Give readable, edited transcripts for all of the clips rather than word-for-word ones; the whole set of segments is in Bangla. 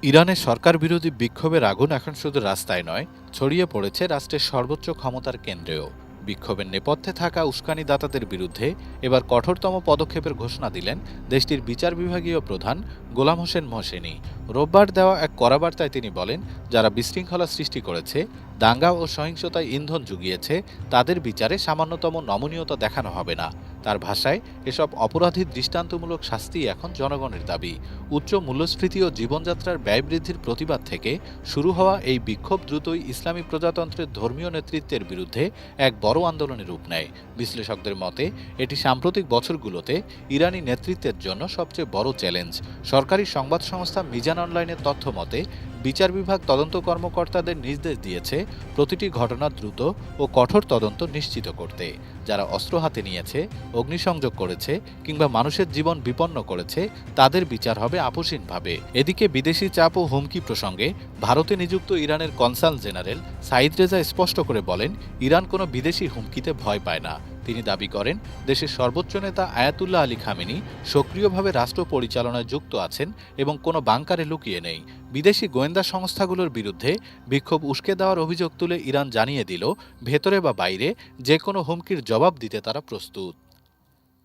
ইরানের সরকার বিরোধী বিক্ষোভের আগুন এখন শুধু রাস্তায় নয়, ছড়িয়ে পড়েছে রাষ্ট্রের সর্বোচ্চ ক্ষমতার কেন্দ্রেও। বিক্ষোভের নেপথ্যে থাকা উস্কানিদাতাদের বিরুদ্ধে এবার কঠোরতম পদক্ষেপের ঘোষণা দিলেন দেশটির বিচার বিভাগীয় প্রধান গোলাম হোসেন মোহসেনি। রোববার দেওয়া এক কড়া বার্তায় তিনি বলেন, যারা বিশৃঙ্খলা সৃষ্টি করেছে, দাঙ্গা ও সহিংসতায় ইন্ধন জুগিয়েছে, তাদের বিচারে সামান্যতম নমনীয়তা দেখানো হবে না। তার ভাষায়, এসব অপরাধীর দৃষ্টান্তমূলক শাস্তি এখন জনগণের দাবি। উচ্চ মূল্যস্ফীতি ও জীবনযাত্রার ব্যয় বৃদ্ধির প্রতিবাদ থেকে শুরু হওয়া এই বিক্ষোভ দ্রুতই ইসলামী প্রজাতন্ত্রের ধর্মীয় নেতৃত্বের বিরুদ্ধে এক বড় আন্দোলনের রূপ নেয়। বিশ্লেষকদের মতে, এটি সাম্প্রতিক বছরগুলোতে ইরানি নেতৃত্বের জন্য সবচেয়ে বড় চ্যালেঞ্জ। সরকারি সংবাদ সংস্থা মিজান অনলাইনের তথ্য মতে, বিচার বিভাগ তদন্ত কর্মকর্তাদের নির্দেশ দিয়েছে প্রতিটি ঘটনার দ্রুত ও কঠোর তদন্ত নিশ্চিত করতে। যারা অস্ত্র হাতে নিয়েছে, অগ্নিসংযোগ করেছে কিংবা মানুষের জীবন বিপন্ন করেছে, তাদের বিচার হবে আপসীনভাবে। এদিকে বিদেশি চাপ ও হুমকি প্রসঙ্গে ভারতে নিযুক্ত ইরানের কনসাল জেনারেল সাইদ রেজা স্পষ্ট করে বলেন, ইরান কোনো বিদেশি হুমকিতে ভয় পায় না। তিনি দাবি করেন, দেশের সর্বোচ্চ নেতা আয়াতুল্লাহ আলী খামেনি সক্রিয়ভাবে রাষ্ট্র পরিচালনায় যুক্ত আছেন এবং কোনো বাংকারে লুকিয়ে নেই। বিদেশি গোয়েন্দা সংস্থাগুলোর বিরুদ্ধে বিক্ষোভ উস্কে দেওয়ার অভিযোগ তুলে ইরান জানিয়ে দিল, ভেতরে বা বাইরে যে কোনো হুমকির জবাব দিতে তারা প্রস্তুত।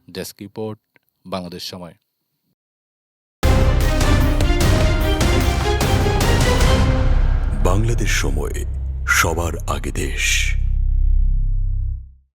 ডেস্ক রিপোর্ট, বাংলাদেশ সময়। বাংলাদেশ সময়, সবার আগে দেশ।